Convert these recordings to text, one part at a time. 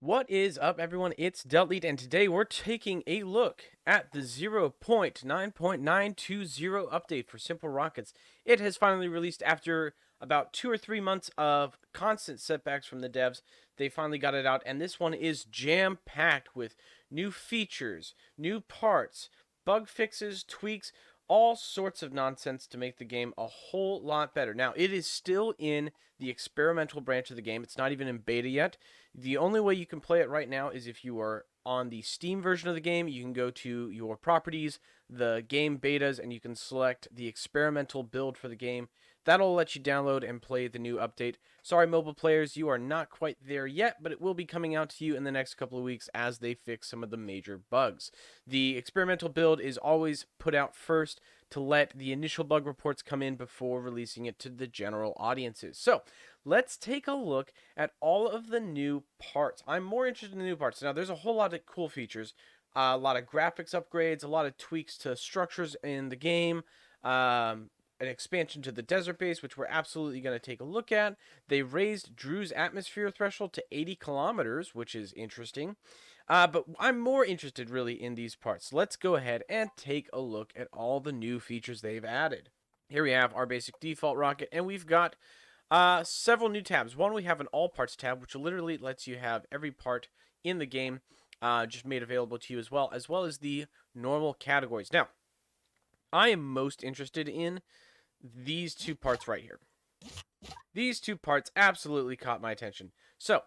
What is up, everyone? It's Delete, and today we're taking a look at the 0.9.920 update for SimpleRockets. It has finally released after about 2 or 3 months of constant setbacks from the devs. They finally got it out, and this one is jam-packed with new features, new parts, bug fixes, tweaks, all sorts of nonsense to make the game a whole lot better. Now, it is still in the experimental branch of the game. It's not even in beta yet. The only way you can play it right now is if you are on the Steam version of the game. You can go to your properties, the game betas, and you can select the experimental build for the game. That'll let you download and play the new update. Sorry, mobile players, you are not quite there yet, but it will be coming out to you in the next couple of weeks as they fix some of the major bugs. The experimental build is always put out first to let the initial bug reports come in before releasing it to the general audiences. So, let's take a look at all of the new parts. I'm more interested in the new parts. Now, there's a whole lot of cool features, a lot of graphics upgrades, a lot of tweaks to structures in the game, an expansion to the desert base, which we're absolutely going to take a look at. They raised Drew's atmosphere threshold to 80 kilometers, which is interesting. But I'm more interested really in these parts. Let's go ahead and take a look at all the new features they've added. Here we have our basic default rocket, and we've got several new tabs. One, we have an all parts tab, which literally lets you have every part in the game just made available to you as well as the normal categories. Now, I am most interested in these two parts right here. These two parts absolutely caught my attention. So,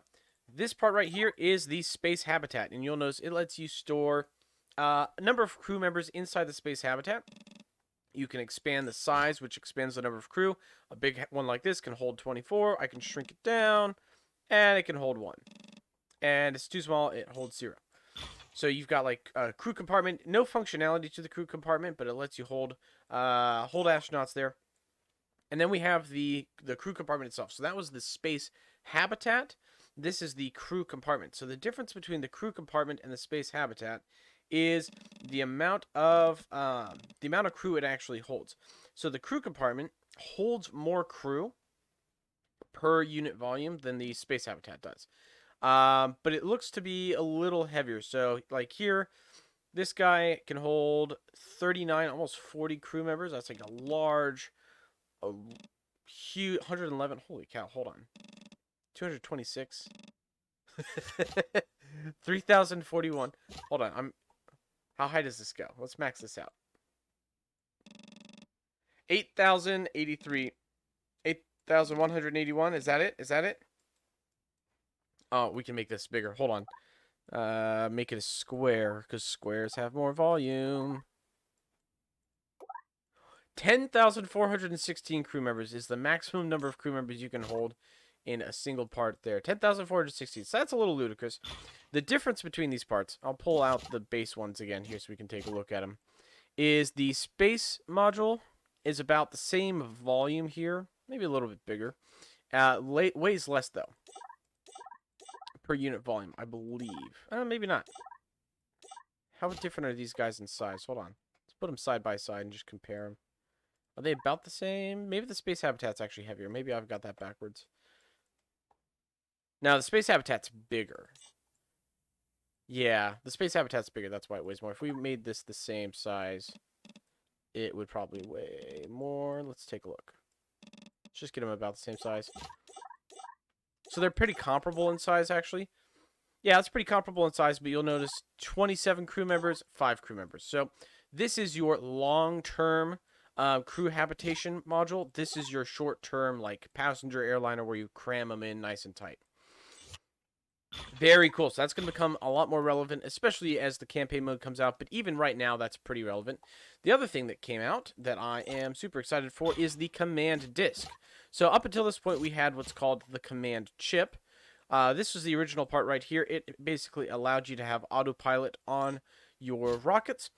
this part right here is the space habitat, and you'll notice it lets you store a number of crew members inside the space habitat. You can expand the size, which expands the number of crew. A big one like this can hold 24. I can shrink it down, and it can hold 1. And it's too small, it holds 0. So you've got like a crew compartment. No functionality to the crew compartment, but it lets you hold astronauts there. And then we have the crew compartment itself. So that was the space habitat. This is the crew compartment. So the difference between the crew compartment and the space habitat is the amount of crew it actually holds. So the crew compartment holds more crew per unit volume than the space habitat does. But it looks to be a little heavier. So like here, this guy can hold 39, almost 40 crew members. That's like a large, a huge 111. Holy cow! Hold on, 226, 3041. Hold on, How high does this go? Let's max this out. 8,083, 8,181. Is that it? Is that it? Oh, we can make this bigger. Hold on. Make it a square, because squares have more volume. 10,416 crew members is the maximum number of crew members you can hold in a single part there. 10,416. So that's a little ludicrous. The difference between these parts, I'll pull out the base ones again here so we can take a look at them, is the space module is about the same volume here. Maybe a little bit bigger. Weighs less, though, per unit volume, I believe. Maybe not. How different are these guys in size? Hold on. Let's put them side by side and just compare them. Are they about the same? Maybe the space habitat's actually heavier. Maybe I've got that backwards. Now, the space habitat's bigger. Yeah, the space habitat's bigger. That's why it weighs more. If we made this the same size, it would probably weigh more. Let's take a look. Let's just get them about the same size. So they're pretty comparable in size, actually. Yeah, it's pretty comparable in size, but you'll notice 27 crew members, 5 crew members. So this is your long-term crew habitation module. This is your short-term, like, passenger airliner where you cram them in nice and tight. Very cool. So that's going to become a lot more relevant, especially as the campaign mode comes out. But even right now, that's pretty relevant. The other thing that came out that I am super excited for is the command disk. So up until this point, we had what's called the command chip. This was the original part right here. It basically allowed you to have autopilot on your rockets.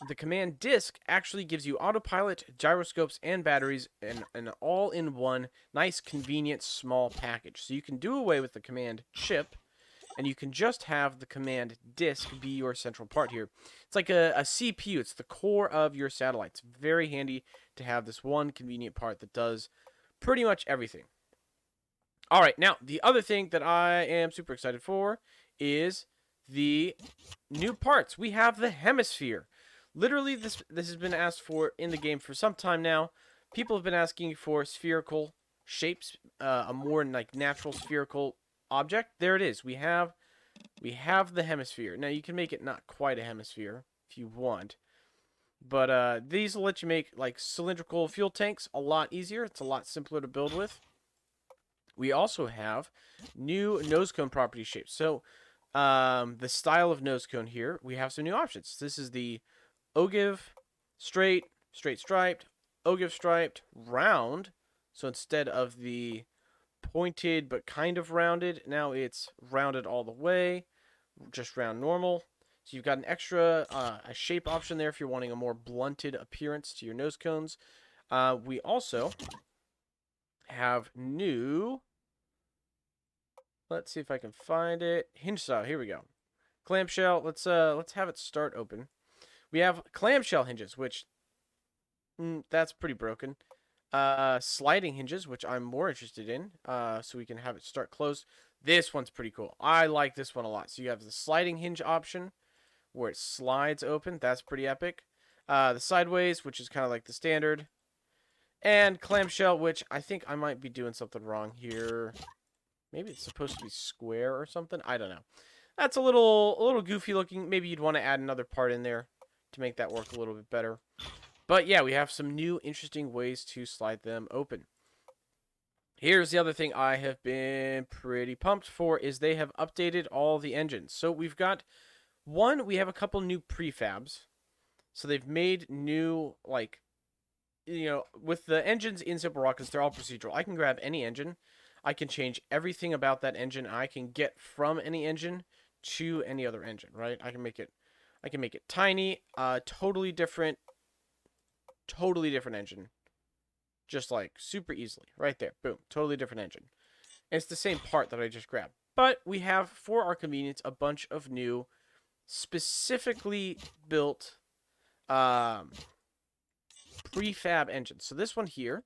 The command disk actually gives you autopilot, gyroscopes, and batteries in an all-in-one, nice, convenient, small package. So you can do away with the command chip, and you can just have the command disk be your central part here. It's like a CPU. It's the core of your satellite. It's very handy to have this one convenient part that does pretty much everything. All right, now, the other thing that I am super excited for is the new parts. We have the hemisphere. Literally, this has been asked for in the game for some time now. People have been asking for spherical shapes, a more like natural spherical object. There it is. We have the hemisphere. Now you can make it not quite a hemisphere if you want, but these will let you make like cylindrical fuel tanks a lot easier. It's a lot simpler to build with. We also have new nose cone property shapes. So the style of nose cone here, we have some new options. This is the ogive, straight, straight striped, ogive striped, round. So instead of the pointed but kind of rounded, now it's rounded all the way, just round normal. So you've got an extra a shape option there if you're wanting a more blunted appearance to your nose cones. We also have new. Let's see if I can find it. Hinge style. Here we go. Clamshell. Let's have it start open. We have clamshell hinges, which that's pretty broken. Sliding hinges, which I'm more interested in. So we can have it start closed. This one's pretty cool. I like this one a lot. So you have the sliding hinge option, where it slides open. That's pretty epic. The sideways, which is kind of like the standard, and clamshell, which I think I might be doing something wrong here. Maybe it's supposed to be square or something. I don't know. That's a little goofy looking. Maybe you'd want to add another part in there to make that work a little bit better. But yeah, we have some new interesting ways to slide them open. Here's the other thing I have been pretty pumped for is they have updated all the engines. So we have a couple new prefabs. So they've made new, like, with the engines in SimpleRockets, they're all procedural. I can grab any engine. I can change everything about that engine. I can get from any engine to any other engine, right? I can make it tiny, totally different engine. Just like super easily, right there. Boom, totally different engine. And it's the same part that I just grabbed. But we have, for our convenience, a bunch of new, specifically built prefab engines. So this one here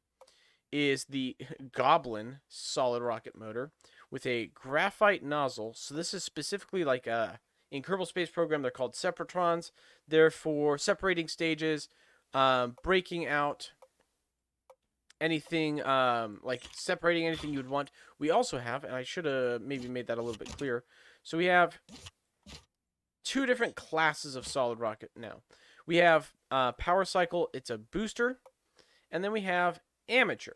is the Goblin solid rocket motor with a graphite nozzle. So this is specifically like in Kerbal Space Program, they're called separatrons. They're for separating stages, breaking out anything, like separating anything you would want. We also have, and I should have maybe made that a little bit clearer. So we have two different classes of solid rocket now. We have Power Cycle, it's a booster, and then we have Amateur.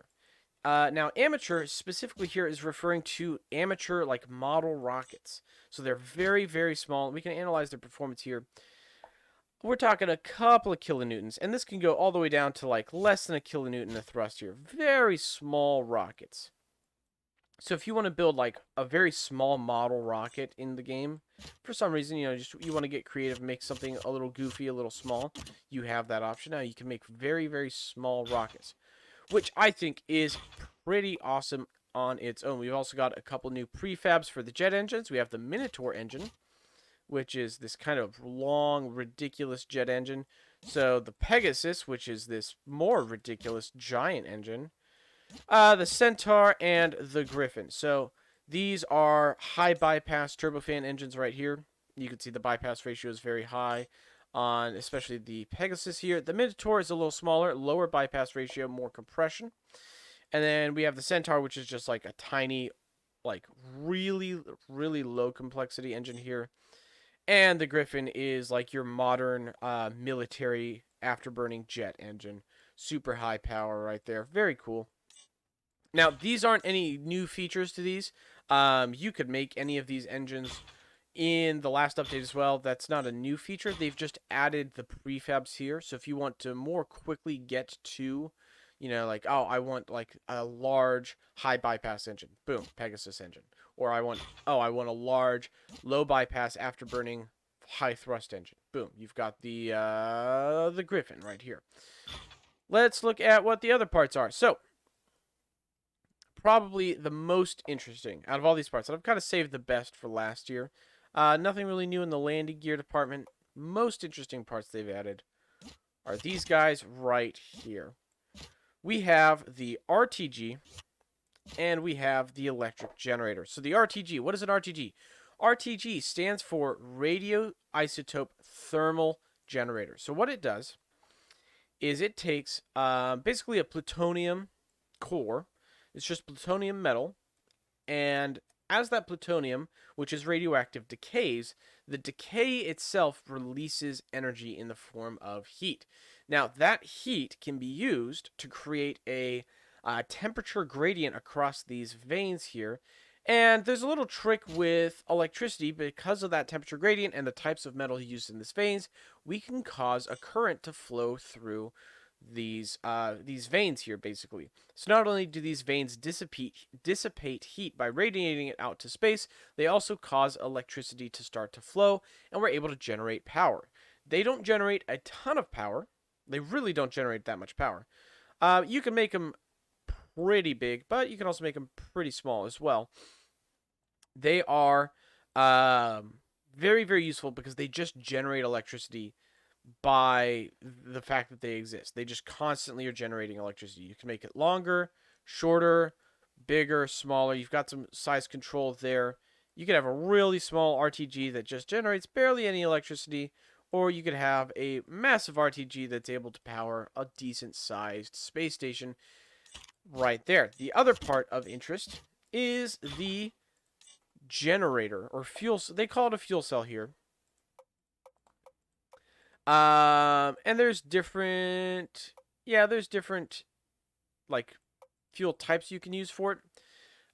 Now, amateur specifically here is referring to amateur like model rockets. So they're very, very small. We can analyze their performance here. We're talking a couple of kilonewtons, and this can go all the way down to like less than a kilonewton of thrust here. Very small rockets. So if you want to build like a very small model rocket in the game, for some reason, you want to get creative, make something a little goofy, a little small, you have that option. Now you can make very, very small rockets, which I think is pretty awesome on its own. We've also got a couple new prefabs for the jet engines. We have the Minotaur engine, which is this kind of long, ridiculous jet engine. So the Pegasus, which is this more ridiculous giant engine. The Centaur and the Griffin. So these are high bypass turbofan engines right here. You can see the bypass ratio is very high on especially the Pegasus here. The Minotaur is a little smaller, lower bypass ratio, more compression. And then we have the Centaur, which is just like a tiny, like really, really low complexity engine here. And the Griffin is like your modern military afterburning jet engine. Super high power right there. Very cool. Now, these aren't any new features to these. You could make any of these engines in the last update as well. That's not a new feature. They've just added the prefabs here. So if you want to more quickly get to, like, oh, I want like a large high bypass engine. Boom, Pegasus engine. Or I want a large low bypass afterburning high thrust engine. Boom, you've got the Griffin right here. Let's look at what the other parts are. So probably the most interesting out of all these parts, and I've kind of saved the best for last year. Nothing really new in the landing gear department. Most interesting parts they've added are these guys right here. We have the RTG, and we have the electric generator. So the RTG, what is an RTG? RTG stands for radioisotope thermal generator. So what it does is it takes basically a plutonium core. It's just plutonium metal, and as that plutonium, which is radioactive, decays, the decay itself releases energy in the form of heat. Now, that heat can be used to create a temperature gradient across these veins here. And there's a little trick with electricity because of that temperature gradient and the types of metal used in these veins. We can cause a current to flow through these veins here, basically. So not only do these veins dissipate heat by radiating it out to space, they also cause electricity to start to flow, and we're able to generate power. They don't generate a ton of power. They really don't generate that much power. You can make them pretty big, but you can also make them pretty small as well. They are very, very useful because they just generate electricity by the fact that they exist. They just constantly are generating electricity. You can make it longer, shorter, bigger, smaller. You've got some size control there. You could have a really small RTG that just generates barely any electricity, or you could have a massive RTG that's able to power a decent sized space station right there. The other part of interest is the generator or fuel. They call it a fuel cell here. And there's different, like fuel types you can use for it.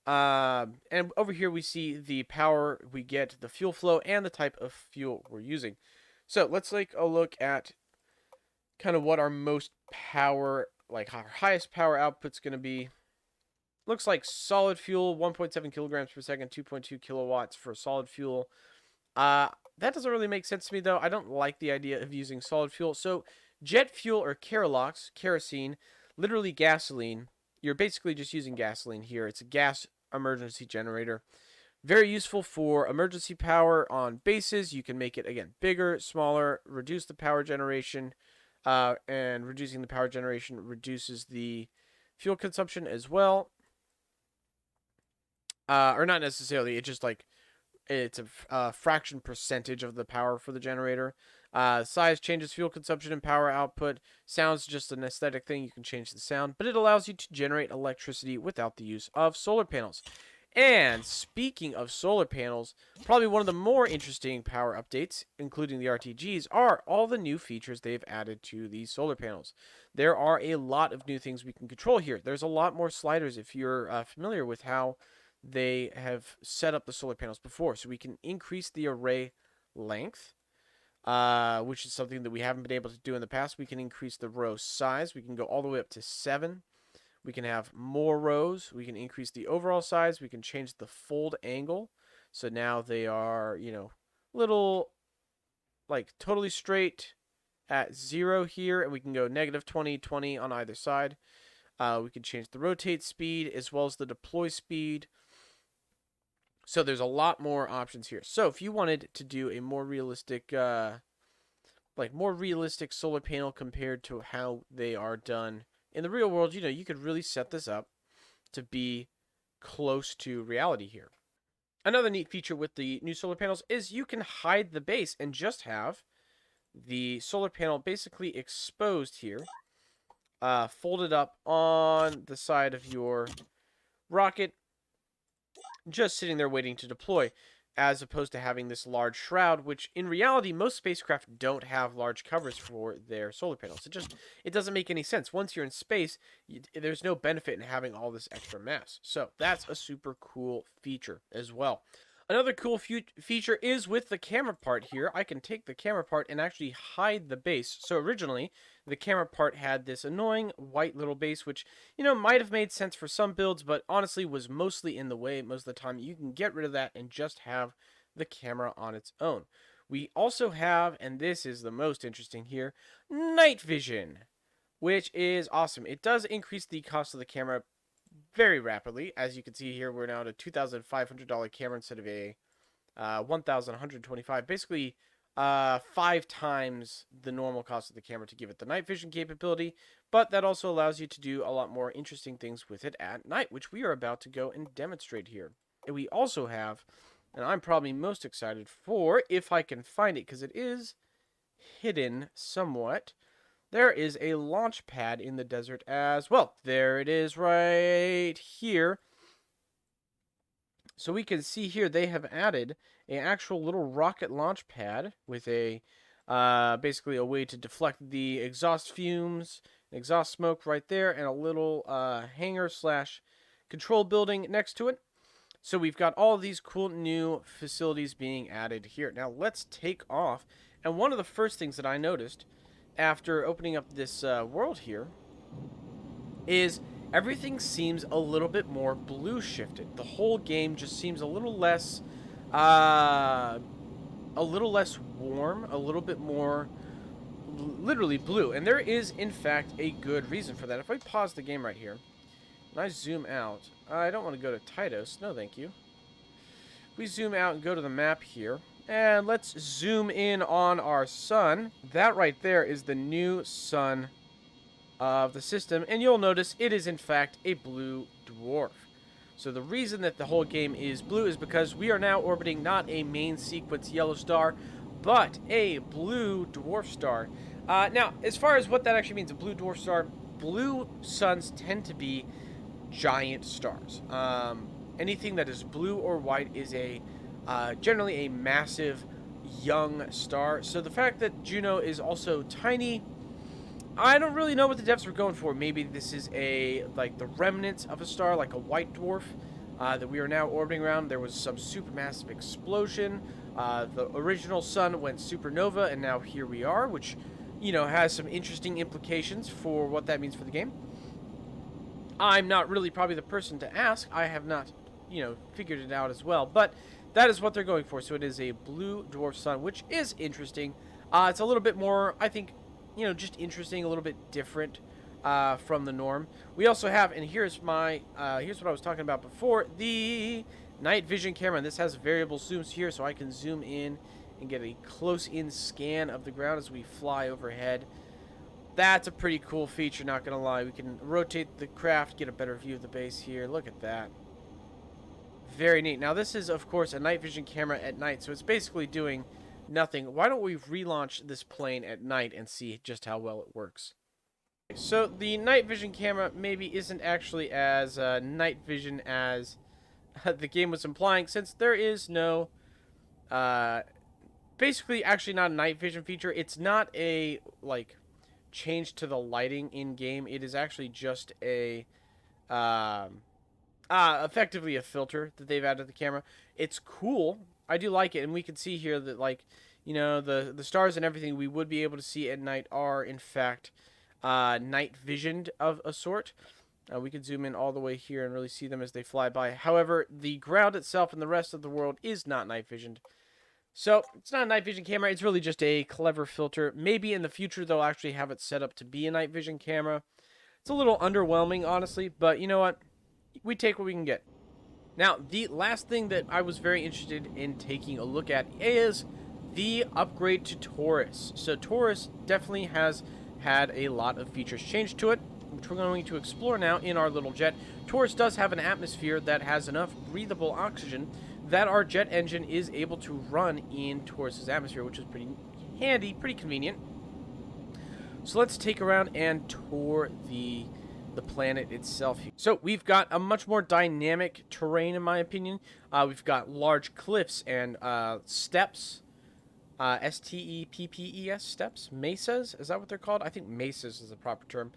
And over here we see the power we get, the fuel flow, and the type of fuel we're using. So let's take a look at kind of what our most power, like our highest power output's going to be. Looks like solid fuel, 1.7 kilograms per second, 2.2 kilowatts for solid fuel. That doesn't really make sense to me, though. I don't like the idea of using solid fuel. So jet fuel or kerosene, literally gasoline. You're basically just using gasoline here. It's a gas emergency generator. Very useful for emergency power on bases. You can make it, again, bigger, smaller, reduce the power generation. And reducing the power generation reduces the fuel consumption as well. Or not necessarily. It's just like it's a fraction percentage of the power for the generator. Size changes fuel consumption and power output. Sound's just an aesthetic thing. You can change the sound, but it allows you to generate electricity without the use of solar panels. And speaking of solar panels, probably one of the more interesting power updates, including the RTGs, are all the new features they've added to these solar panels. There are a lot of new things we can control here. There's a lot more sliders if you're familiar with how they have set up the solar panels before. So we can increase the array length, which is something that we haven't been able to do in the past. We can increase the row size. We can go all the way up to 7. We can have more rows. We can increase the overall size. We can change the fold angle. So now they are, little, like, totally straight at 0 here. And we can go negative 20, 20 on either side. We can change the rotate speed as well as the deploy speed. So there's a lot more options here. So if you wanted to do a more realistic, solar panel compared to how they are done in the real world, you could really set this up to be close to reality here. Another neat feature with the new solar panels is you can hide the base and just have the solar panel basically exposed here, folded up on the side of your rocket, just sitting there waiting to deploy, as opposed to having this large shroud, which in reality most spacecraft don't have large covers for their solar panels. It doesn't make any sense. Once you're in space, there's no benefit in having all this extra mass. So that's a super cool feature as well. Another cool feature is with the camera part here. I can take the camera part and actually hide the base. So originally, the camera part had this annoying white little base, which, might have made sense for some builds, but honestly was mostly in the way most of the time. You can get rid of that and just have the camera on its own. We also have, and this is the most interesting here, night vision, which is awesome. It does increase the cost of the camera very rapidly. As you can see here, we're now at a $2,500 camera instead of a $1,125. Basically, 5 times the normal cost of the camera to give it the night vision capability. But that also allows you to do a lot more interesting things with it at night, which we are about to go and demonstrate here. And we also have and I'm probably most excited for, if I can find it, because it is hidden somewhat. There is a launch pad in the desert as well. There it is right here. So we can see here they have added an actual little rocket launch pad with a basically a way to deflect the exhaust fumes, exhaust smoke right there, and a little hangar slash control building next to it. So we've got all of these cool new facilities being added here. Now let's take off. And one of the first things that I noticed after opening up this world here is everything seems a little bit more blue shifted. The whole game just seems a little less warm, a little bit more literally blue. And there is in fact a good reason for that. If I pause the game right here and I zoom out, I don't want to go to Titos, no thank you. We zoom out and go to the map here, and let's zoom in on our sun. That right there is the new sun of the system, and you'll notice it is in fact a blue dwarf. So the reason that the whole game is blue is because we are now orbiting not a main sequence yellow star, but a blue dwarf star. Now, as far as what that actually means, a blue dwarf star, blue suns tend to be giant stars. Anything that is blue or white is a generally a massive young star. So the fact that Juno is also tiny, I don't really know what the devs were going for. Maybe this is like the remnants of a star, like a white dwarf that we are now orbiting around. There was some supermassive explosion. The original sun went supernova, and now here we are, which, you know, has some interesting implications for what that means for the game. I'm not really probably the person to ask. I have not, you know, figured it out as well. But that is what they're going for. So it is a blue dwarf sun, which is interesting. It's a little bit more, I think, you know, just interesting, a little bit different from the norm. We also have, and here's my, here's what I was talking about before, the night vision camera. And this has variable zooms here, so I can zoom in and get a close-in scan of the ground as we fly overhead. That's a pretty cool feature, not gonna lie. We can rotate the craft, get a better view of the base here. Look at that. Very neat. Now, this is, of course, a night vision camera at night, so it's basically doing nothing. Why don't we relaunch this plane at night and see just how well it works? So, the night vision camera maybe isn't actually as night vision as the game was implying, since there is no, basically actually not a night vision feature. It's not a, like, change to the lighting in game. It is actually just a effectively a filter that they've added to the camera. It's cool. I do like it, and we can see here that, like, you know, the stars and everything we would be able to see at night are in fact night visioned of a sort. We can zoom in all the way here and really see them as they fly by. However, the ground itself and the rest of the world is not night visioned. So, it's not a night vision camera, it's really just a clever filter. Maybe in the future they'll actually have it set up to be a night vision camera. It's a little underwhelming, honestly, but you know what? We take what we can get. Now, the last thing that I was very interested in taking a look at is the upgrade to Taurus. So, Taurus definitely has had a lot of features changed to it, which we're going to explore now in our little jet. Taurus does have an atmosphere that has enough breathable oxygen that our jet engine is able to run in Taurus's atmosphere, which is pretty handy, pretty convenient. So let's take around and tour the planet itself. So we've got a much more dynamic terrain, in my opinion. We've got large cliffs and steppes, S-T-E-P-P-E-S, steppes, mesas, is that what they're called? I think mesas is the proper term.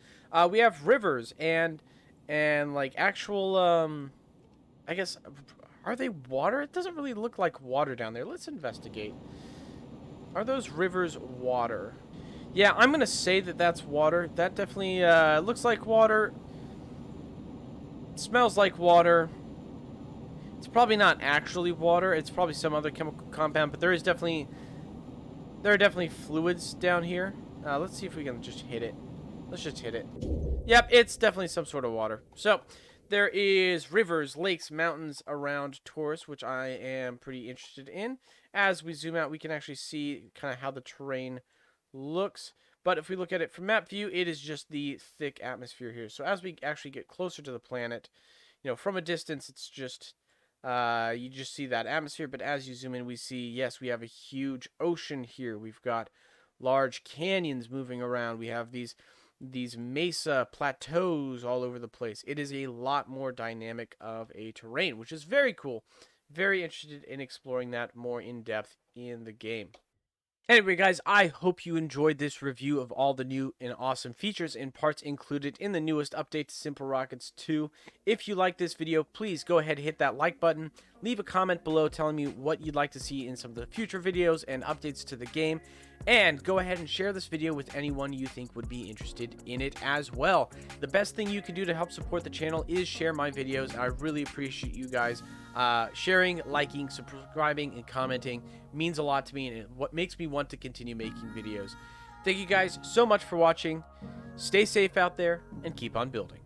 We have rivers and like actual, I guess, are they water? It doesn't really look like water down there. Let's investigate. Are those rivers water? Yeah, I'm going to say that that's water. That definitely looks like water. It smells like water. It's probably not actually water. It's probably some other chemical compound, but there are definitely fluids down here. Let's see if we can just hit it. Let's just hit it. Yep, it's definitely some sort of water. So, there is rivers, lakes, mountains around Taurus, which I am pretty interested in. As we zoom out, we can actually see kind of how the terrain looks. But if we look at it from map view, it is just the thick atmosphere here. So as we actually get closer to the planet, you know, from a distance, it's just You just see that atmosphere, but as you zoom in, we see, yes, we have a huge ocean here. We've got large canyons moving around. We have these mesa plateaus all over the place. It is a lot more dynamic of a terrain, which is very cool. Very interested in exploring that more in depth in the game. Anyway, guys, I hope you enjoyed this review of all the new and awesome features and parts included in the newest update to SimpleRockets 2. If you like this video, please go ahead and hit that like button. Leave a comment below telling me what you'd like to see in some of the future videos and updates to the game. And go ahead and share this video with anyone you think would be interested in it as well. The best thing you can do to help support the channel is share my videos. I really appreciate you guys sharing, liking, subscribing, and commenting. Means a lot to me, and what makes me want to continue making videos. Thank you guys so much for watching. Stay safe out there and keep on building.